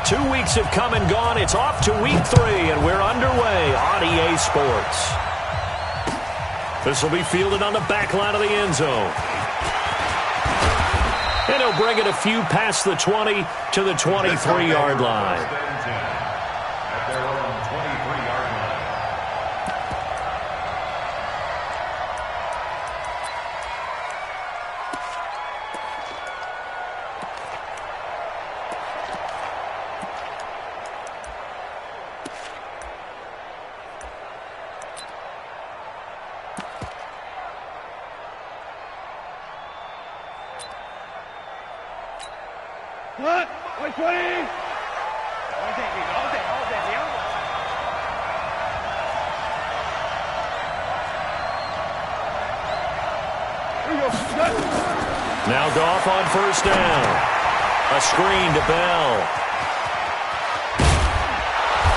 2 weeks have come and gone. It's off to week 3, and we're underway on EA Sports. This will be fielded on the back line of the end zone. And he'll bring it a few past the 20 to the 23-yard line. What? 120! Now Goff on first down. A screen to Bell.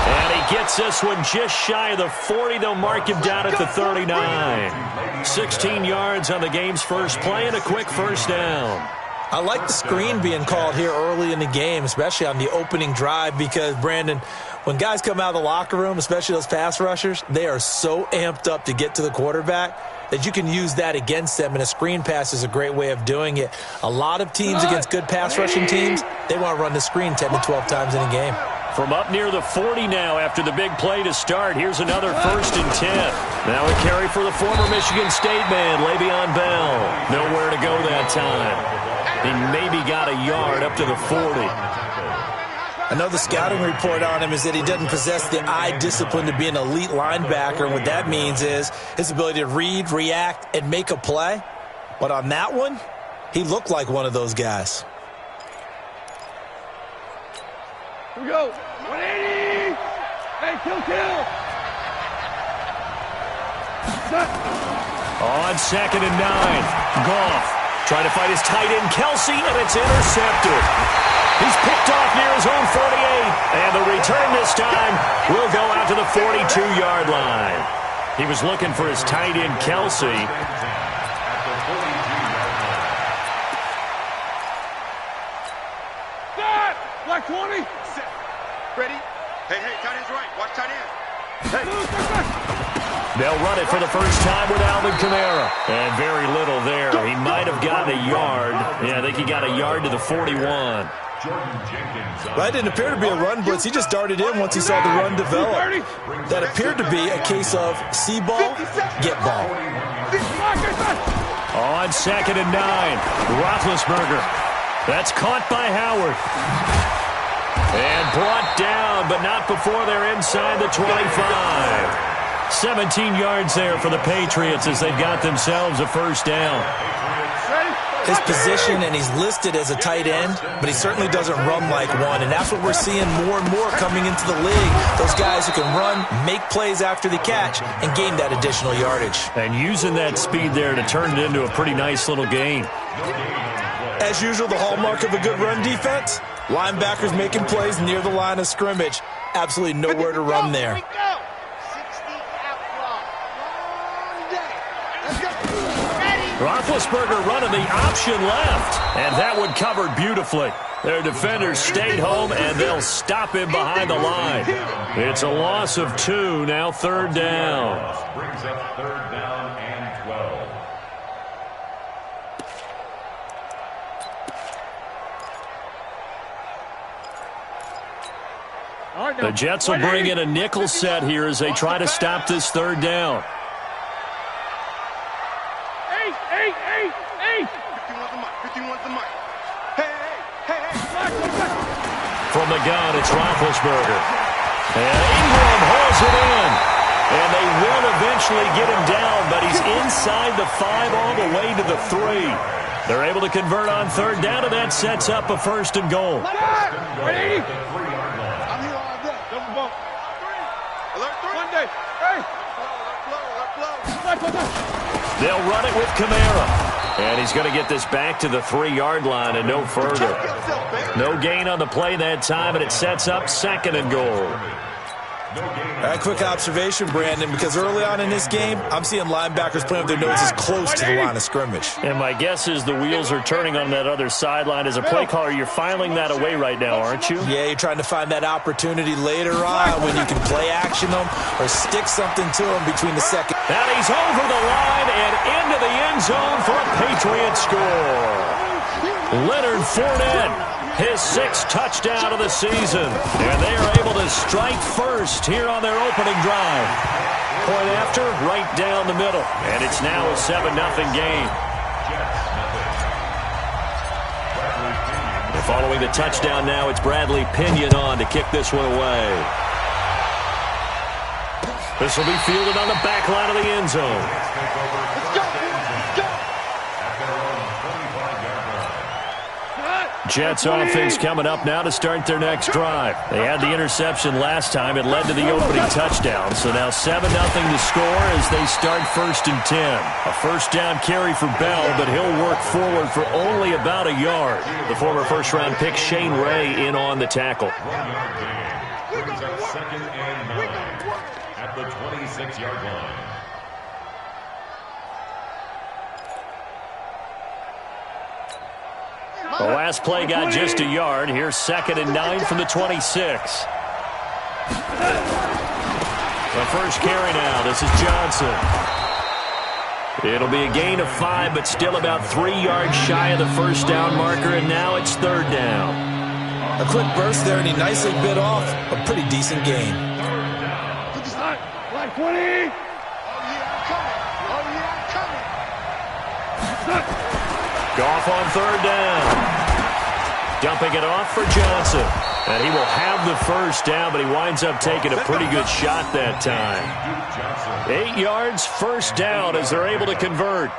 And he gets this one just shy of the 40. They'll mark him down at the 39. 16 yards on the game's first play and a quick first down. I like the screen being called here early in the game, especially on the opening drive, because, Brandon, when guys come out of the locker room, especially those pass rushers, they are so amped up to get to the quarterback that you can use that against them, and a screen pass is a great way of doing it. A lot of teams against good pass rushing teams, they want to run the screen 10 to 12 times in a game. From up near the 40 now after the big play to start, here's another 1st and 10. Now a carry for the former Michigan State man, Le'Veon Bell. Nowhere to go that time. He maybe got a yard up to the 40. I know the scouting report on him is that he doesn't possess the eye discipline to be an elite linebacker, and what that means is his ability to read, react, and make a play. But on that one, he looked like one of those guys. Here we go. 180! Hey, kill! On 2nd and 9, Goff trying to fight his tight end, Kelsey, and it's intercepted. He's picked off near his own 48, and the return this time will go out to the 42-yard line. He was looking for his tight end, Kelsey. Set! Black 20! Set. Ready? Hey, tight end's right. Watch tight end. Hey. They'll run it for the first time with Alvin Kamara. And very little there. He might have gotten a yard. Yeah, I think he got a yard to the 41. That didn't appear to be a run blitz. He just darted in once he saw the run develop. That appeared to be a case of see ball, get ball. On 2nd and 9, Roethlisberger. That's caught by Howard. And brought down, but not before they're inside the 25. 17 yards there for the Patriots as they've got themselves a first down. His position, and he's listed as a tight end, but he certainly doesn't run like one, and that's what we're seeing more and more coming into the league. Those guys who can run, make plays after the catch, and gain that additional yardage. And using that speed there to turn it into a pretty nice little gain. As usual, the hallmark of a good run defense, linebackers making plays near the line of scrimmage. Absolutely nowhere to run there. Roethlisberger running the option left, and that one covered beautifully. Their defenders stayed home, and they'll stop him behind the line. It's a loss of 2, now 3rd down. Brings up 3rd down and 12. The Jets will bring in a nickel set here as they try to stop this 3rd down. 51's the mic. Hey. From the gun, it's Roethlisberger. And Ingram hauls it in. And they will eventually get him down, but he's inside the 5 all the way to the 3. They're able to convert on 3rd down, and that sets up a 1st and goal. I'm here all day. Double bump. Alert 3. Monday. Hey. Alert flow. They'll run it with Kamara. And he's going to get this back to the 3-yard line and no further. No gain on the play that time, and it sets up 2nd and goal. A quick observation, Brandon, because early on in this game, I'm seeing linebackers playing with their noses close to the line of scrimmage. And my guess is the wheels are turning on that other sideline. As a play caller, you're filing that away right now, aren't you? Yeah, you're trying to find that opportunity later on when you can play action them or stick something to them between the second. And he's over the line and into the end zone for a Patriot score. Leonard Fournette. His 6th touchdown of the season. And they are able to strike first here on their opening drive. Point after, right down the middle. And it's now a 7-0 game. And following the touchdown now, it's Bradley Pinion on to kick this one away. This will be fielded on the back line of the end zone. Jets offense coming up now to start their next drive. They had the interception last time. It led to the opening touchdown. So now 7-0 to score as they start 1st and 10. A first down carry for Bell, but he'll work forward for only about a yard. The former first-round pick Shane Ray in on the tackle. 1 yard gain. Brings up 2nd and 9 at the 26-yard line. The last play got just a yard. Here's 2nd and 9 from the 26. The first carry now. This is Johnson. It'll be a gain of 5, but still about 3 yards shy of the first down marker, and now it's 3rd down. A quick burst there, and he nicely bit off a pretty decent gain. Like 20. Oh, yeah, I'm coming. Goff on 3rd down. Dumping it off for Johnson. And he will have the first down, but he winds up taking a pretty good shot that time. 8 yards, first down as they're able to convert.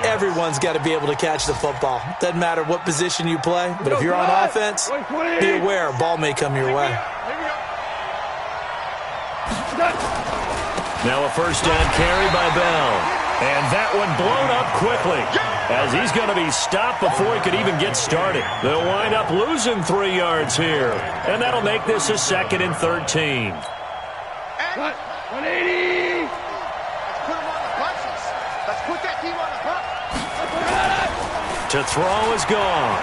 Everyone's got to be able to catch the football. Doesn't matter what position you play, but if you're on offense, be aware a ball may come your way. Now a first down carry by Bell. And that one blown up quickly as he's going to be stopped before he could even get started. They'll wind up losing 3 yards here. And that'll make this a 2nd and 13. 180. Let's put him on the punches. Let's put that team on the punch. To throw is gone.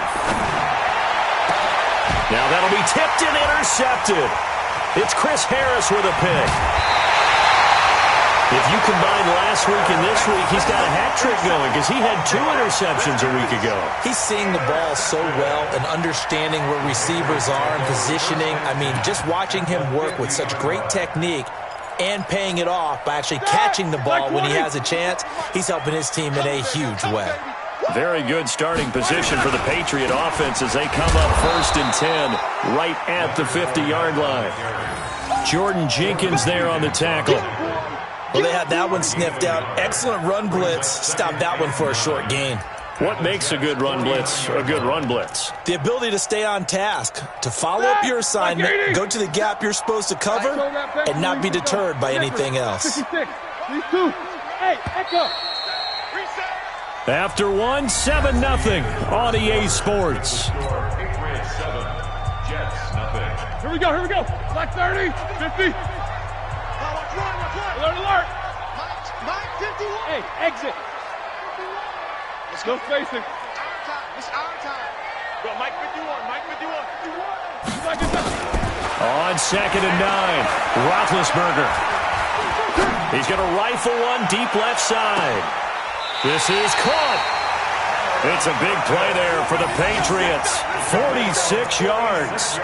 Now that'll be tipped and intercepted. It's Chris Harris with a pick. If you combine last week and this week, he's got a hat trick going because he had 2 interceptions a week ago. He's seeing the ball so well and understanding where receivers are and positioning. I mean, just watching him work with such great technique and paying it off by actually catching the ball when he has a chance, he's helping his team in a huge way. Very good starting position for the Patriot offense as they come up 1st and 10 right at the 50-yard line. Jordan Jenkins there on the tackle. Well, they had that one sniffed out. Excellent run blitz. Stopped that one for a short gain. What makes a good run blitz a good run blitz? The ability to stay on task, to follow up your assignment, go to the gap you're supposed to cover, and not be deterred by anything else. 56. 3-2. Hey, echo. After 1, 7-0 on EA Sports. Patriots 7, Jets nothing. Here we go. Black 30, 50. Alert. Mike 51. Hey, exit. Let's No go. spacing. It's our time. Go, Mike 51. On 2nd and 9, Roethlisberger. He's going to rifle one deep left side. This is caught. It's a big play there for the Patriots. 46 yards.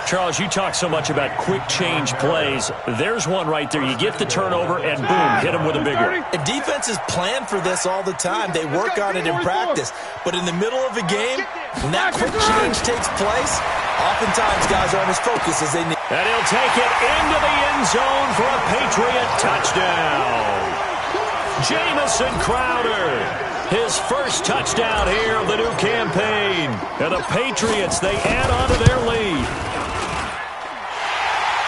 Charles, you talk so much about quick change plays. There's one right there. You get the turnover, and boom, hit him with a big one. And defenses plan for this all the time. They work on it in practice. But in the middle of a game, when that quick change takes place, oftentimes guys aren't as focused as they need. And he'll take it into the end zone for a Patriot touchdown. Jamison Crowder, his first touchdown here of the new campaign. And the Patriots, they add on to their lead.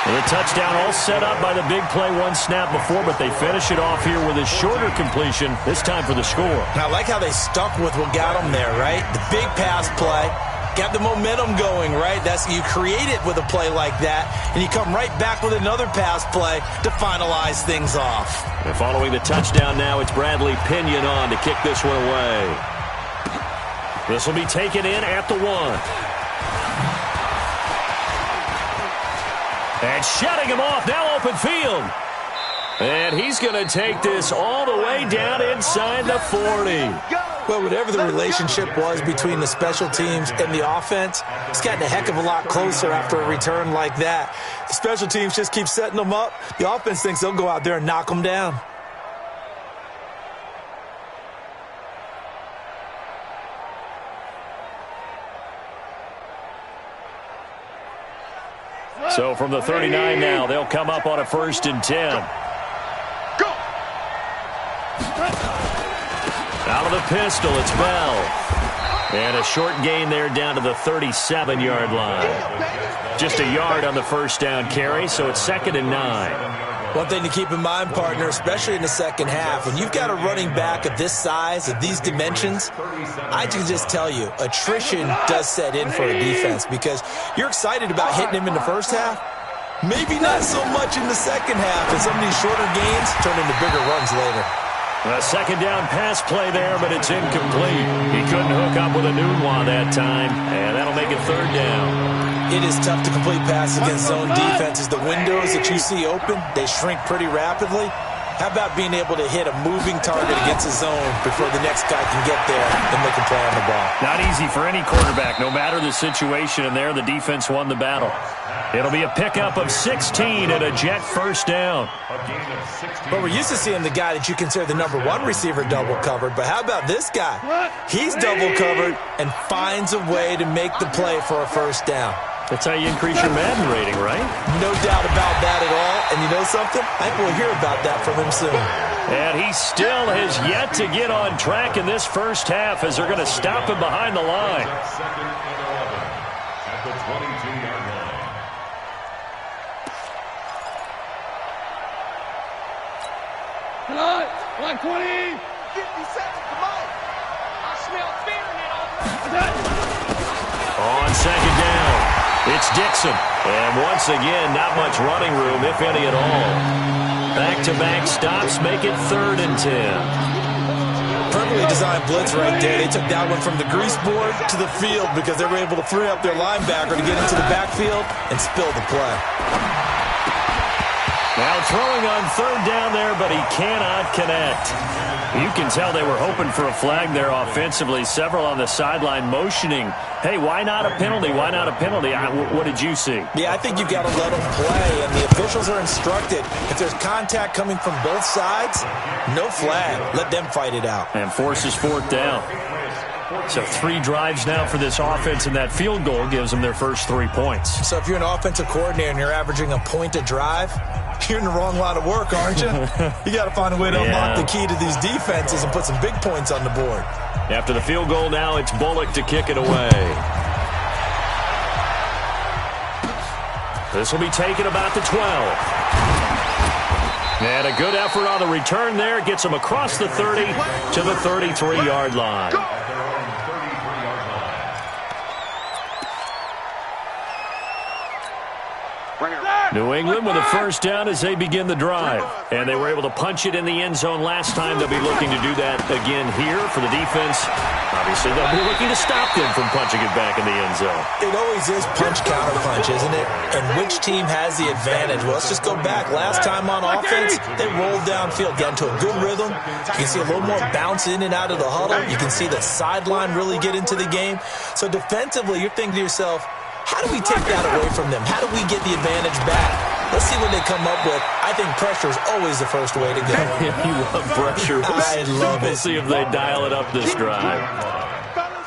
The touchdown all set up by the big play one snap before, but they finish it off here with a shorter completion, this time for the score. And I like how they stuck with what got them there, right? The big pass play, Got the momentum going, right? You create it with a play like that, and you come right back with another pass play to finalize things off. And following the touchdown now, it's Bradley Pinion on to kick this one away. This will be taken in at the 1. And shutting him off, now open field. And he's going to take this all the way down inside the 40. Well, whatever the relationship was between the special teams and the offense, it's gotten a heck of a lot closer after a return like that. The special teams just keep setting them up. The offense thinks they'll go out there and knock them down. So from the 39 now, they'll come up on a 1st and 10. Out of the pistol, it's Bell. And a short gain there down to the 37-yard line. Just a yard on the first down carry, so it's 2nd and 9. One thing to keep in mind, partner, especially in the second half, when you've got a running back of this size, of these dimensions, I can just tell you, attrition does set in for a defense because you're excited about hitting him in the first half. Maybe not so much in the second half, and some of these shorter gains turn into bigger runs later. A 2nd down pass play there, but it's incomplete. He couldn't hook up with a Nunwa that time, and that'll make it 3rd down. It is tough to complete passes against zone defenses. The windows that you see open, they shrink pretty rapidly. How about being able to hit a moving target against a zone before the next guy can get there and make a play on the ball? Not easy for any quarterback, no matter the situation, and there the defense won the battle. It'll be a pickup of 16 and a Jet 1st down. But we're used to seeing the guy that you consider the number 1 receiver double covered. But how about this guy? He's double covered and finds a way to make the play for a 1st down. That's how you increase your Madden rating, right? No doubt about that at all. And you know something? I think we'll hear about that from him soon. And he still has yet to get on track in this first half as they're going to stop him behind the line. 2nd and 11 at the 22-yard line. Come on, 120. 50 seconds, come on. I smell fear in it. On 2nd down, it's Dixon. And once again, not much running room, if any at all. Back-to-back stops make it 3rd and 10. Perfectly designed blitz right there. They took that one from the grease board to the field because they were able to free up their linebacker to get into the backfield and spill the play. Now throwing on 3rd down there, but he cannot connect. You can tell they were hoping for a flag there offensively. Several on the sideline motioning, hey, why not a penalty? Why not a penalty? What did you see? Yeah, I think you've got to let them play, and the officials are instructed. If there's contact coming from both sides, no flag. Let them fight it out. And forces 4th down. So 3 drives now for this offense, and that field goal gives them their first 3 points. So if you're an offensive coordinator and you're averaging a point a drive, you're in the wrong line of work, aren't you? You got to find a way to unlock the key to these defenses and put some big points on the board. After the field goal now, it's Bullock to kick it away. This will be taken about the 12. And a good effort on the return there. Gets him across the 30 to the 33-yard line. New England with a first down as they begin the drive. And they were able to punch it in the end zone last time. They'll be looking to do that again here for the defense. Obviously, they'll be looking to stop them from punching it back in the end zone. It always is punch-counter-punch, isn't it? And which team has the advantage? Well, let's just go back. Last time on offense, they rolled downfield, got into a good rhythm. You can see a little more bounce in and out of the huddle. You can see the sideline really get into the game. So defensively, you're thinking to yourself, how do we take that away from them? How do we get the advantage back? Let's see what they come up with. I think pressure is always the first way to go. You love pressure. I love it. We'll see if they dial it up this drive.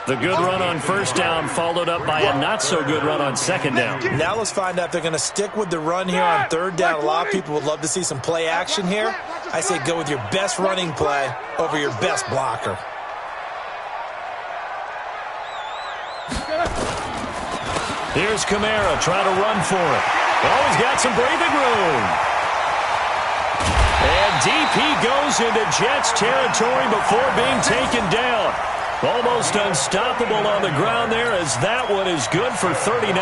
The good run on first down followed up by a not-so-good run on second down. Now let's find out if they're going to stick with the run here on third down. A lot of people would love to see some play action here. I say go with your best running play over your best blocker. Here's Kamara trying to run for it. Oh, he's got some breathing room. And deep he goes into Jets territory before being taken down. Almost unstoppable on the ground there, as that one is good for 39.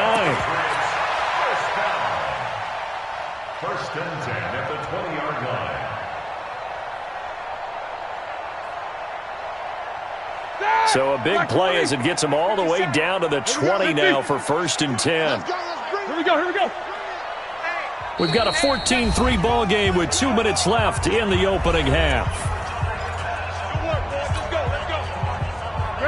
First and 10 at the 20-yard line. So a big play as it gets him all the way down to the 20 now for first and 10. Here we go, here we go. We've got a 14-3 ball game with 2 minutes left in the opening half.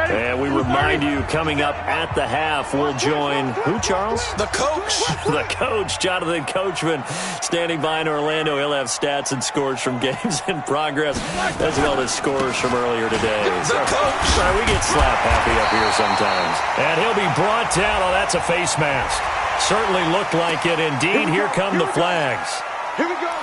And we remind you, coming up at the half, we'll join who, Charles? The coach. The coach, Jonathan Coachman, standing by in Orlando. He'll have stats and scores from games in progress, as well as scores from earlier today. The coach. Sorry, we get slap happy up here sometimes. And he'll be brought down. Oh, that's a face mask. Certainly looked like it. Indeed, here come the flags. Here we go.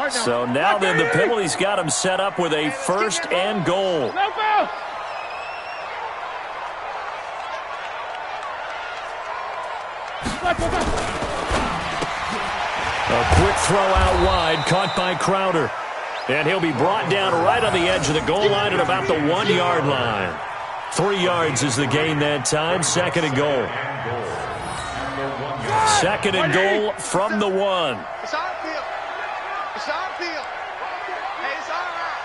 So now then, the penalty's got him set up with a first and goal. No foul. A quick throw out wide, caught by Crowder. And he'll be brought down right on the edge of the goal line at about the 1-yard line. 3 yards is the gain that time. Second and goal. Second and goal from the 1. It's our field. It's our field. Hey, it's all right.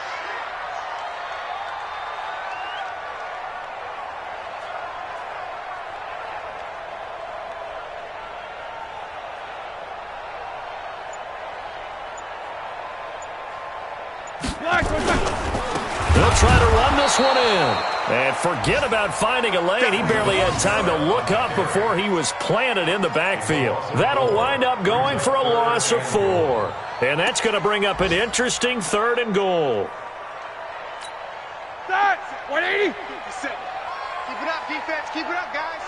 They'll try to run this one in. And forget about finding a lane. He barely had time to look up before he was planted in the backfield. That'll wind up going for a loss of 4. And that's going to bring up an interesting third and goal. That's 180. 57. Keep it up, defense. Keep it up, guys.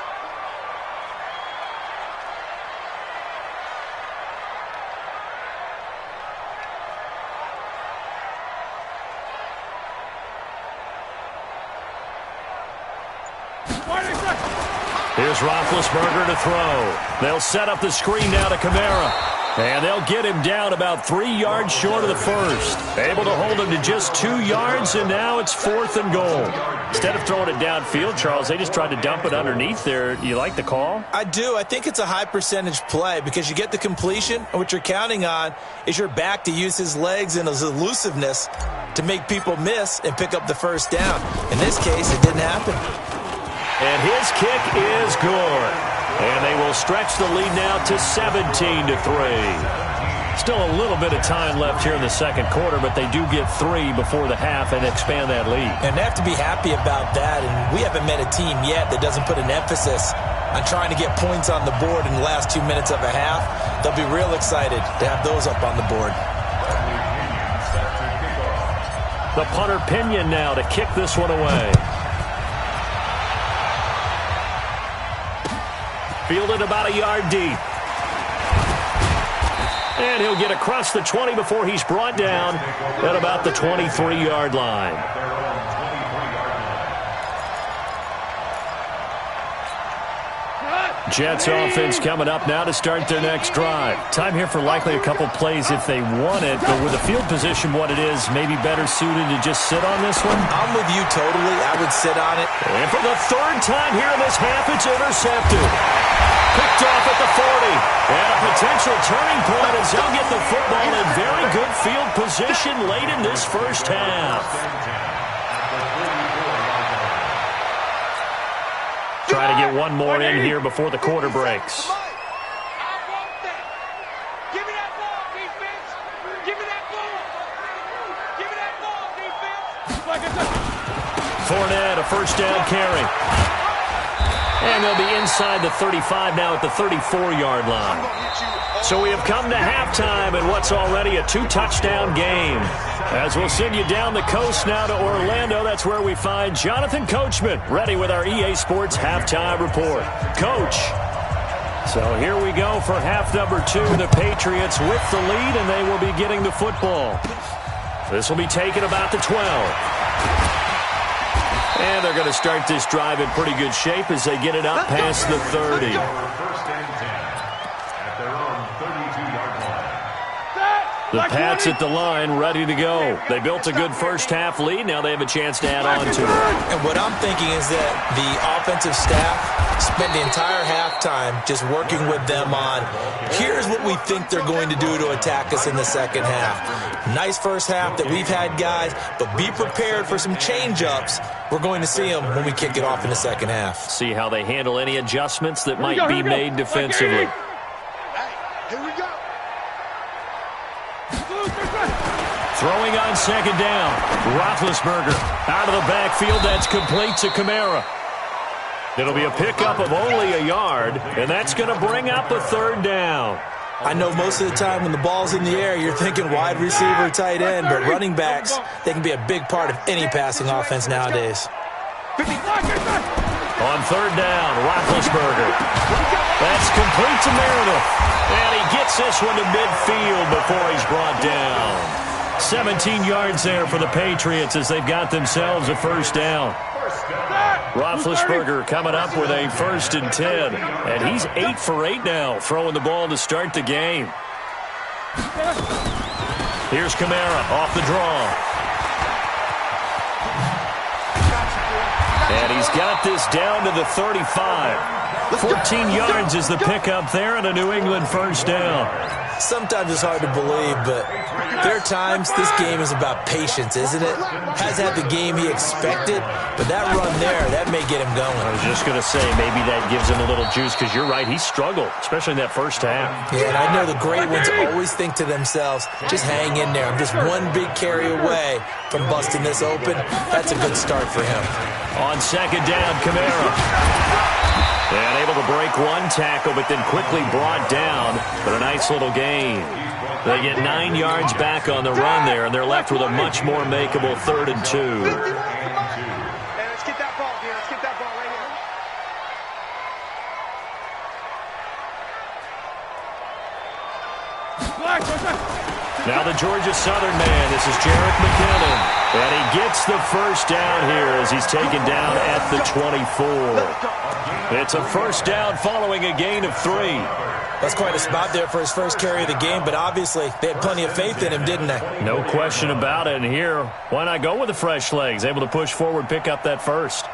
Here's Roethlisberger to throw. They'll set up the screen now to Kamara. And they'll get him down about 3 yards short of the first. Able to hold him to just 2 yards, and now it's fourth and goal. Instead of throwing it downfield, Charles, they just tried to dump it underneath there. You like the call? I do. I think it's a high percentage play because you get the completion, and what you're counting on is your back to use his legs and his elusiveness to make people miss and pick up the first down. In this case, it didn't happen. And his kick is good. And they will stretch the lead now to 17-3. Still a little bit of time left here in the second quarter, but they do get 3 before the half and expand that lead. And they have to be happy about that. And we haven't met a team yet that doesn't put an emphasis on trying to get points on the board in the last 2 minutes of a half. They'll be real excited to have those up on the board. The punter Pinion now to kick this one away. Fielded about a yard deep. And he'll get across the 20 before he's brought down at about the 23-yard line. Jets offense coming up now to start their next drive. Time here for likely a couple plays if they want it, but with the field position what it is, maybe better suited to just sit on this one? I'm with you totally. I would sit on it. And for the third time here in this half, it's intercepted. Picked off at the 40. And a potential turning point as they'll get the football in very good field position late in this first half. Try to get one more in here before the quarter breaks. I want that. Give me that ball, defense. Give me that ball. Give me that ball, defense. Fournette, a first down carry. And they'll be inside the 35 now at the 34-yard line. So we have come to halftime in what's already a 2-touchdown game. As we'll send you down the coast now to Orlando, that's where we find Jonathan Coachman, ready with our EA Sports halftime report. Coach. So here we go for half number 2. The Patriots with the lead, and they will be getting the football. This will be taken about the 12. And they're going to start this drive in pretty good shape as they get it up past the 30. First and 10 at their own 32-yard line. The Pats at the line, ready to go. They built a good first-half lead. Now they have a chance to add on to it. And what I'm thinking is that the offensive staff spent the entire halftime just working with them on, here's what we think they're going to do to attack us in the second half. Nice first half that we've had, guys, but be prepared for some change-ups. We're going to see them when we kick it off in the second half. See how they handle any adjustments that might be made defensively. Here we go. Throwing on second down. Roethlisberger out of the backfield. That's complete to Kamara. It'll be a pickup of only a yard, and that's going to bring up a third down. I know most of the time when the ball's in the air, you're thinking wide receiver, tight end, but running backs, they can be a big part of any passing offense nowadays. On third down, Roethlisberger. That's complete to Meredith. And he gets this one to midfield before he's brought down. 17 yards there for the Patriots as they've got themselves a first down. Roethlisberger coming up with a 1st and 10. And he's 8 for 8 now, throwing the ball to start the game. Here's Kamara off the draw. And he's got this down to the 35. 14 yards is the pickup there and a New England first down. Sometimes it's hard to believe, but there are times this game is about patience, isn't it? Has had the game he expected, but that run there, that may get him going. I was just going to say, maybe that gives him a little juice, because you're right, he struggled, especially in that first half. Yeah, and I know the great ones always think to themselves, just hang in there. I'm just one big carry away from busting this open. That's a good start for him. On second down, Kamara. And able to break one tackle, but then quickly brought down. But a nice little gain. They get 9 yards back on the run there, and they're left with a much more makeable 3rd and 2. Hey, let's get that ball, dude. Let's get that ball right here. Now the Georgia Southern man. This is Jerick McKinnon. And he gets the first down here as he's taken down at the 24. It's a first down following a gain of 3. That's quite a spot there for his first carry of the game, but obviously they had plenty of faith in him, didn't they? No question about it. And here, why not go with the fresh legs? Able to push forward, pick up that first.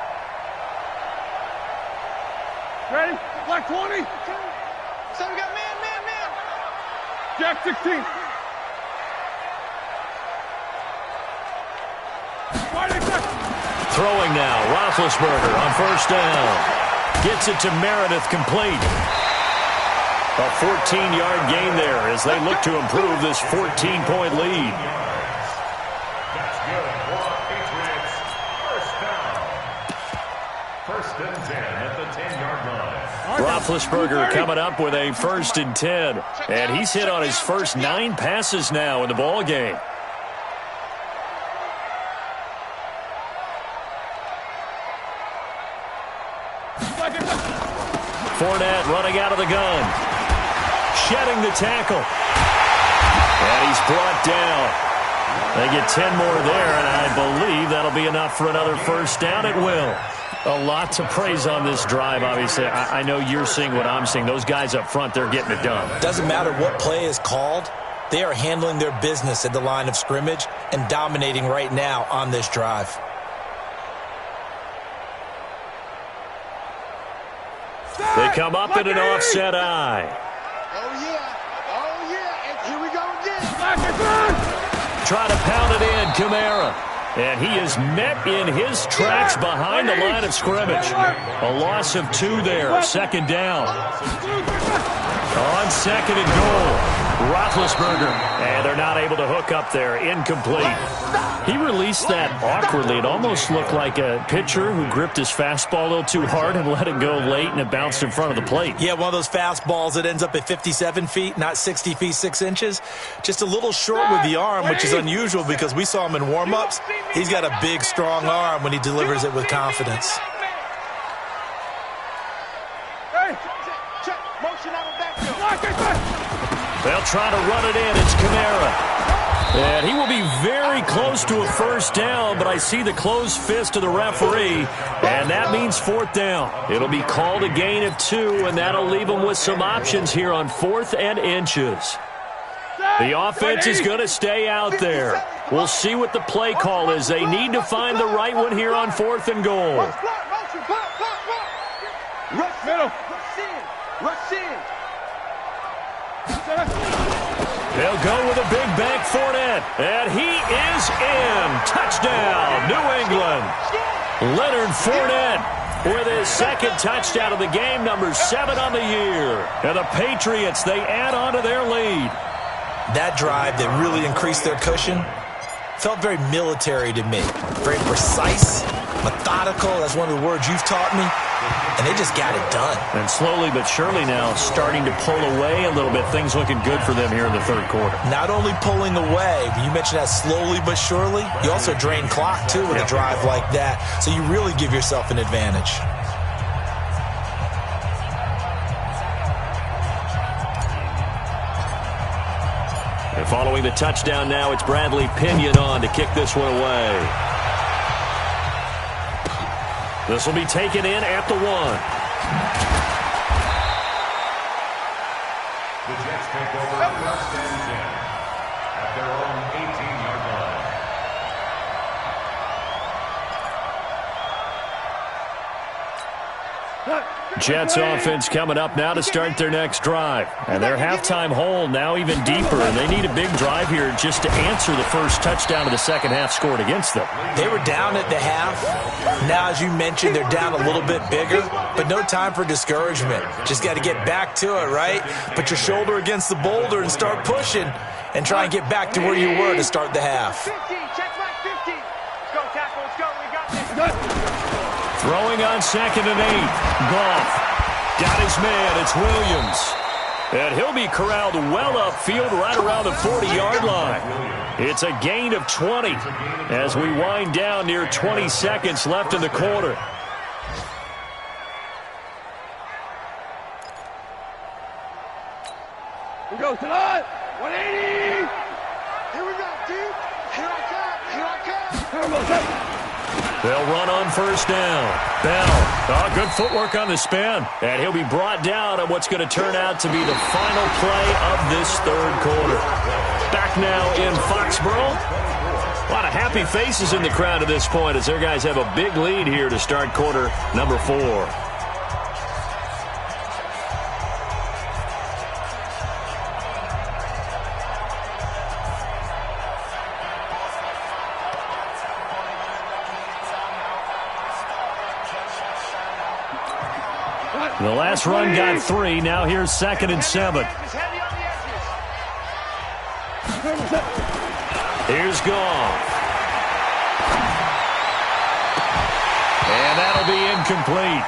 Ready? Black 20. So we got man. Jack 16. Throwing now, Roethlisberger on first down. Gets it to Meredith, complete. A 14-yard gain there as they look to improve this 14-point lead. That's good for Patriots. First down. 1st and 10 at the 10-yard line. Roethlisberger coming up with a 1st and 10. And he's hit on his first 9 passes now in the ball game. Fournette running out of the gun. Shedding the tackle. And he's brought down. They get 10 more there, and I believe that'll be enough for another first down. It will. A lot to praise on this drive, obviously. I know you're seeing what I'm seeing. Those guys up front, they're getting it done. Doesn't matter what play is called. They are handling their business at the line of scrimmage and dominating right now on this drive. They come up in an offset eye. Oh, yeah. And here we go again. Try to pound it in, Kamara. And he is met in his tracks behind the line of scrimmage. A loss of 2 there, 2nd down. On 2nd and goal. Roethlisberger, and they're not able to hook up there. Incomplete. He released that awkwardly. It almost looked like a pitcher who gripped his fastball a little too hard and let it go late, and it bounced in front of the plate. Yeah, one of those fastballs that ends up at 57 feet, not 60 feet, 6 inches. Just a little short with the arm, which is unusual because we saw him in warm-ups. He's got a big, strong arm when he delivers it with confidence. Hey, check. Motion out of backfield. They'll try to run it in. It's Kamara. And he will be very close to a first down, but I see the closed fist of the referee, and that means 4th down. It'll be called a gain of 2, and that'll leave them with some options here on 4th and inches. The offense is going to stay out there. We'll see what the play call is. They need to find the right one here on 4th and goal. Rush middle. Rush in. They'll go with a big bank Fournette. And he is in. Touchdown, New England. Leonard Fournette with his second touchdown of the game, number 7 on the year. And the Patriots, they add on to their lead. That drive that really increased their cushion felt very military to me. Very precise, methodical. That's one of the words you've taught me. And they just got it done. And slowly but surely now starting to pull away a little bit. Things looking good for them here in the 3rd quarter. Not only pulling away, but you mentioned that slowly but surely. You also drain clock, too, with a drive like that. So you really give yourself an advantage. And following the touchdown now, it's Bradley Pinion on to kick this one away. This will be taken in at the 1. The Jets take over 1st and 10 at their own 18-yard line. Jets offense coming up now to start their next drive. And their halftime hole now even deeper. And they need a big drive here just to answer the first touchdown of the second half scored against them. They were down at the half. Now, as you mentioned, they're down a little bit bigger. But no time for discouragement. Just got to get back to it, right? Put your shoulder against the boulder and start pushing. And try and get back to where you were to start the half. 50, check right 50. Let's go, tackle, let's go. We got this. Throwing on 2nd and 8. Goff got his man. It's Williams. And he'll be corralled well upfield right around the 40-yard line. It's a gain of 20 as we wind down near 20 seconds left in the quarter. We go tonight. 180. Here we go, dude. Here I come. They'll run on 1st down. Bell. Oh, good footwork on the spin. And he'll be brought down on what's going to turn out to be the final play of this 3rd quarter. Back now in Foxborough. A lot of happy faces in the crowd at this point as their guys have a big lead here to start quarter number 4. The last run got 3. Now here's 2nd and 7. Here's Goff. And that'll be incomplete.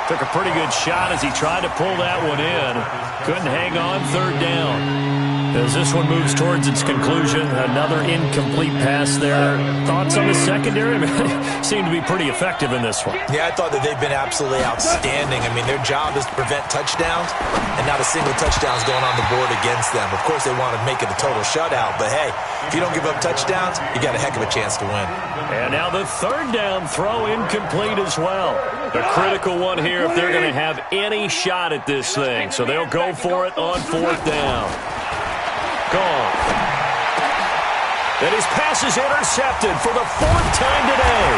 Took a pretty good shot as he tried to pull that one in. Couldn't hang on 3rd down. As this one moves towards its conclusion, another incomplete pass there. Thoughts on the secondary? Seem to be pretty effective in this one. Yeah, I thought that they've been absolutely outstanding. I mean, their job is to prevent touchdowns, and not a single touchdown is going on the board against them. Of course, they want to make it a total shutout, but hey, if you don't give up touchdowns, you got a heck of a chance to win. And now the 3rd down throw incomplete as well. A critical one here if they're going to have any shot at this thing. So they'll go for it on 4th down. Gone. And his pass is intercepted for the 4th time today.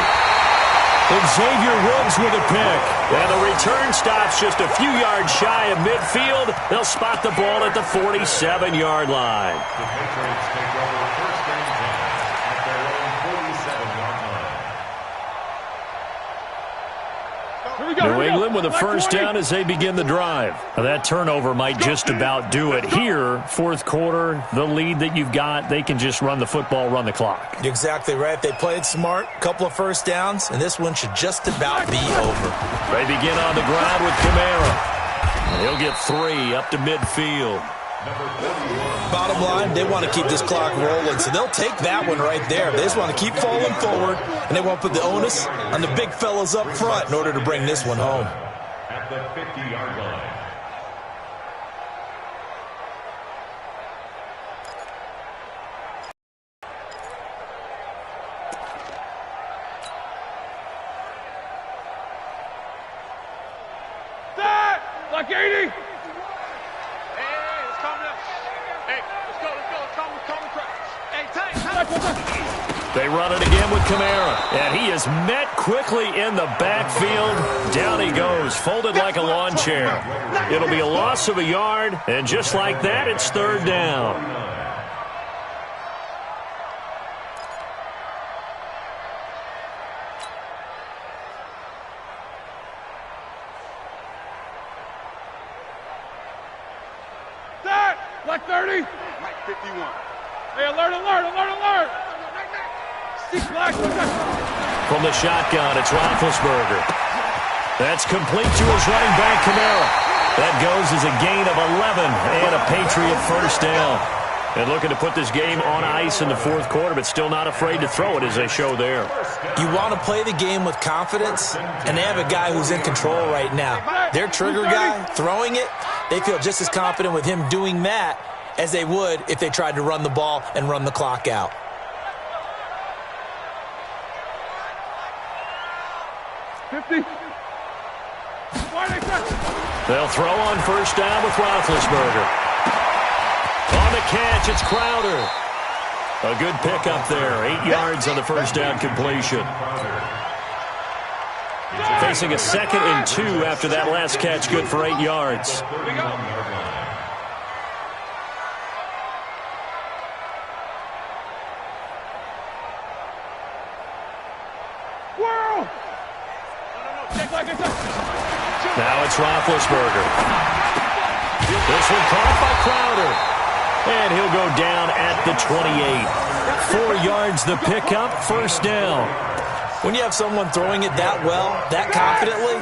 Xavier Woods with a pick. And the return stops just a few yards shy of midfield. They'll spot the ball at the 47-yard line. The Patriots take over 1st and 10 at their own 47-yard line. New England with a 1st down as they begin the drive. Now that turnover might just about do it. Here, 4th quarter, the lead that you've got, they can just run the football, run the clock. You're exactly right. They played smart, couple of 1st downs, and this one should just about be over. They begin on the ground with Kamara. And he'll get 3 up to midfield. Bottom line, they want to keep this clock rolling, so they'll take that one right there. They just want to keep falling forward, and they want to put the onus on the big fellas up front in order to bring this one home. At the 50-yard line. Like 80. Hey, let's calm down. Hey, let's go. They run it again with Kamara, and he is met quickly in the backfield. Down he goes, folded like a lawn chair. It'll be a loss of a yard, and just like that, it's third down. Black 30. Mike 51. Hey, alert, alert, alert, alert. See black. From the shotgun, it's Roethlisberger. That's complete to his running back, Kamara. That goes as a gain of 11 and a Patriot first down. And looking to put this game on ice in the fourth quarter, but still not afraid to throw it as they show there. You want to play the game with confidence, and they have a guy who's in control right now. Their trigger guy, throwing it, they feel just as confident with him doing that as they would if they tried to run the ball and run the clock out. They'll throw on first down with Roethlisberger. On the catch, it's Crowder. A good pickup there. 8 yards on the first down completion. Facing a 2nd and 2 after that last catch, good for 8 yards. Now it's Roethlisberger. This one caught by Crowder. And he'll go down at the 28. 4 yards the pickup, first down. When you have someone throwing it that well, that confidently,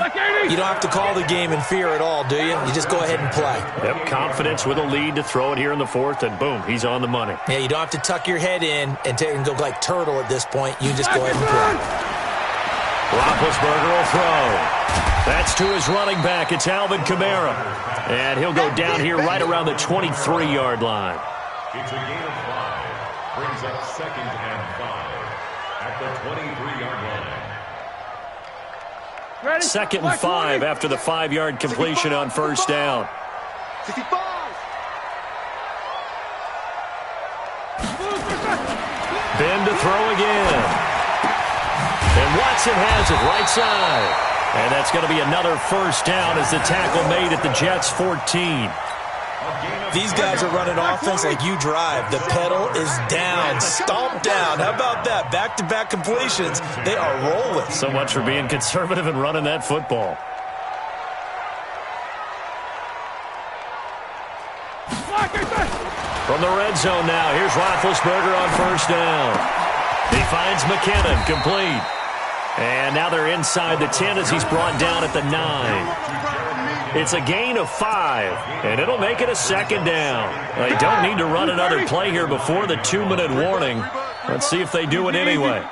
you don't have to call the game in fear at all, do you? You just go ahead and play. Yep, confidence with a lead to throw it here in the fourth, and boom, he's on the money. Yeah, you don't have to tuck your head in and go like turtle at this point. You just go ahead and play. Roethlisberger will throw. That's to his running back. It's Alvin Kamara. And he'll go down here right around the 23-yard line. It's a gain of 5. Brings up 2nd and 5 at the 23-yard line. 2nd and 5 after the 5-yard completion on first down. 65. Ben to throw again. And Watson has it right side. And that's going to be another first down as the tackle made at the Jets' 14. These guys are running offense like you drive. The pedal is down, stomped down. How about that? Back-to-back completions. They are rolling. So much for being conservative and running that football. From the red zone now, here's Roethlisberger on first down. He finds McKinnon, complete. And now they're inside the 10 as he's brought down at the 9. It's a gain of 5, and it'll make it a 2nd down. They don't need to run another play here before the 2-minute warning. Let's see if they do it anyway.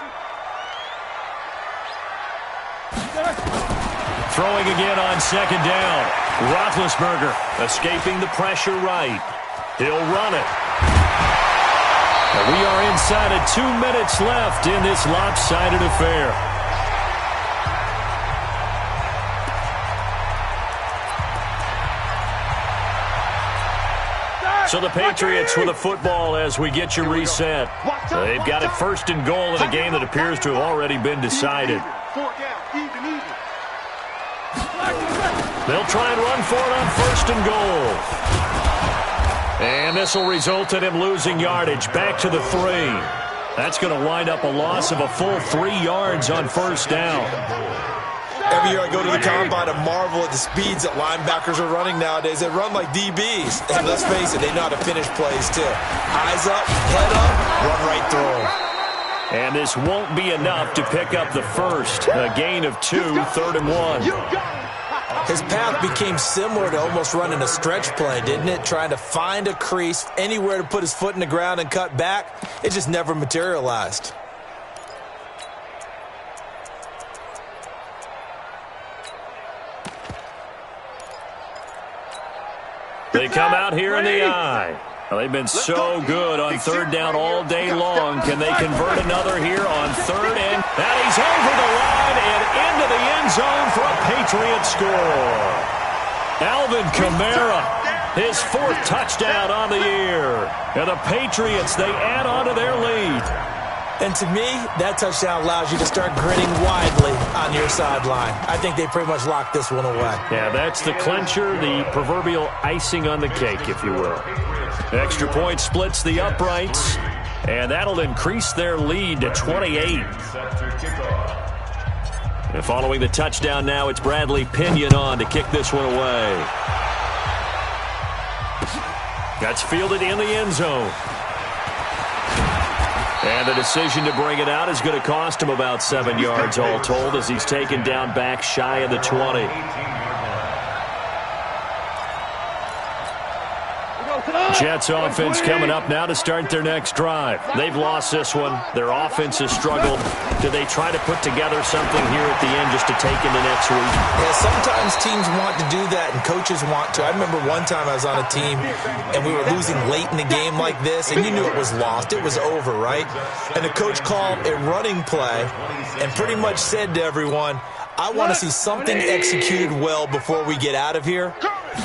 Throwing again on 2nd down. Roethlisberger escaping the pressure right. He'll run it. And we are inside of 2 minutes left in this lopsided affair. So the Patriots with the football as we get you reset. They've got it 1st and goal in a game that appears to have already been decided. They'll try and run for it on 1st and goal. And this will result in him losing yardage back to the 3. That's going to wind up a loss of a full 3 yards on first down. Every year I go to the combine and marvel at the speeds that linebackers are running nowadays. They run like DBs. And let's face it, they know how to finish plays too. Eyes up, head up, run right through them. And this won't be enough to pick up the first. A gain of 2, 3rd and 1. His path became similar to almost running a stretch play, didn't it? Trying to find a crease, anywhere to put his foot in the ground and cut back. It just never materialized. They come out here in the eye. Well, they've been so good on 3rd down all day long. Can they convert another here on 3rd and he's over the line and into the end zone for a Patriot score. Alvin Kamara, his 4th touchdown on the year. And the Patriots, they add on to their lead. And to me, that touchdown allows you to start grinning widely on your sideline. I think they pretty much locked this one away. Yeah, that's the clincher, the proverbial icing on the cake, if you will. Extra point splits the uprights, and that'll increase their lead to 28. And following the touchdown now, it's Bradley Pinion on to kick this one away. That's fielded in the end zone. And the decision to bring it out is going to cost him about 7 yards all told as he's taken down back shy of the 20. Jets offense coming up now to start their next drive. They've lost this one. Their offense has struggled. Do they try to put together something here at the end just to take into next week? Yeah, sometimes teams want to do that and coaches want to. I remember one time I was on a team and we were losing late in the game like this, and you knew it was lost. It was over, right? And the coach called a running play and pretty much said to everyone, I want to see something executed well before we get out of here.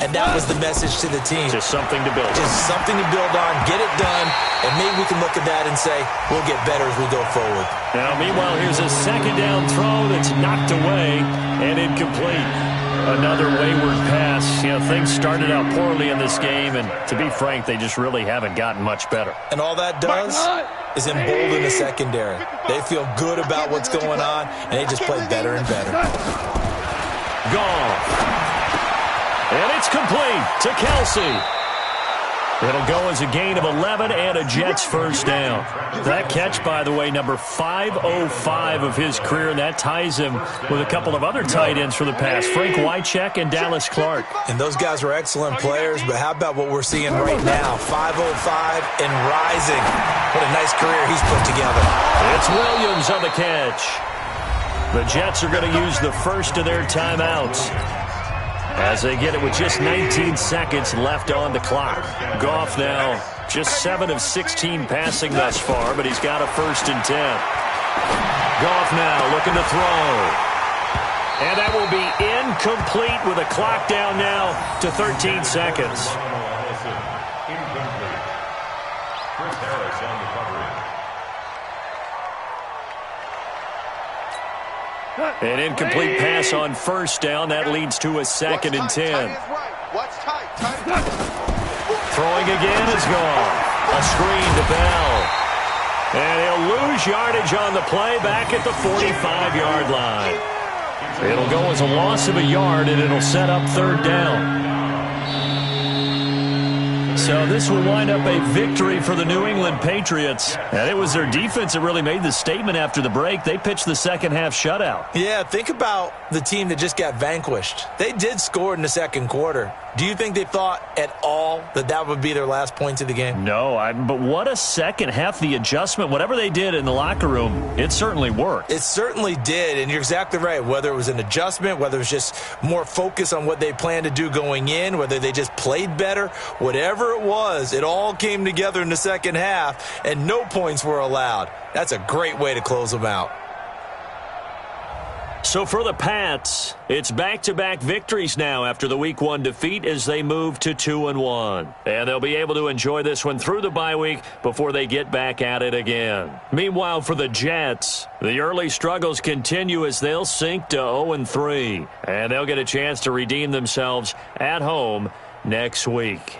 And that was the message to the team. Just something to build on. Just something to build on, get it done, and maybe we can look at that and say, we'll get better as we go forward. Now, meanwhile, here's a second down throw that's knocked away and incomplete. Another wayward pass. You know, things started out poorly in this game, and to be frank, they just really haven't gotten much better. And all that does is embolden the secondary. They feel good about what's going on, and they just play better and better. Gone. And it's complete to Kelsey. It'll go as a gain of 11 and a Jets first down. That catch, by the way, number 505 of his career, and that ties him with a couple of other tight ends for the past, Frank Wycheck and Dallas Clark. And those guys were excellent players, but how about what we're seeing right now? 505 and rising. What a nice career he's put together. It's Williams on the catch. The Jets are going to use the first of their timeouts as they get it with just 19 seconds left on the clock. Goff now just 7 of 16 passing thus far, but he's got a 1st and 10. Goff now looking to throw. And that will be incomplete with a clock down now to 13 seconds. An incomplete pass on 1st down. That leads to a 2nd and 10. Throwing again is gone. A screen to Bell. And he'll lose yardage on the play back at the 45-yard line. It'll go as a loss of a yard, and it'll set up 3rd down. So this will wind up a victory for the New England Patriots. And it was their defense that really made the statement after the break. They pitched the second half shutout. Yeah, think about the team that just got vanquished. They did score in the second quarter. Do you think they thought at all that that would be their last points of the game? No, but what a second half. The adjustment, whatever they did in the locker room, it certainly worked. It certainly did, and you're exactly right. Whether it was an adjustment, whether it was just more focus on what they planned to do going in, whether they just played better, whatever it was, it all came together in the second half, and no points were allowed. That's a great way to close them out. So for the Pats, it's back-to-back victories now after the Week 1 defeat as they move to 2-1. And they'll be able to enjoy this one through the bye week before they get back at it again. Meanwhile, for the Jets, the early struggles continue as they'll sink to 0-3. And they'll get a chance to redeem themselves at home next week.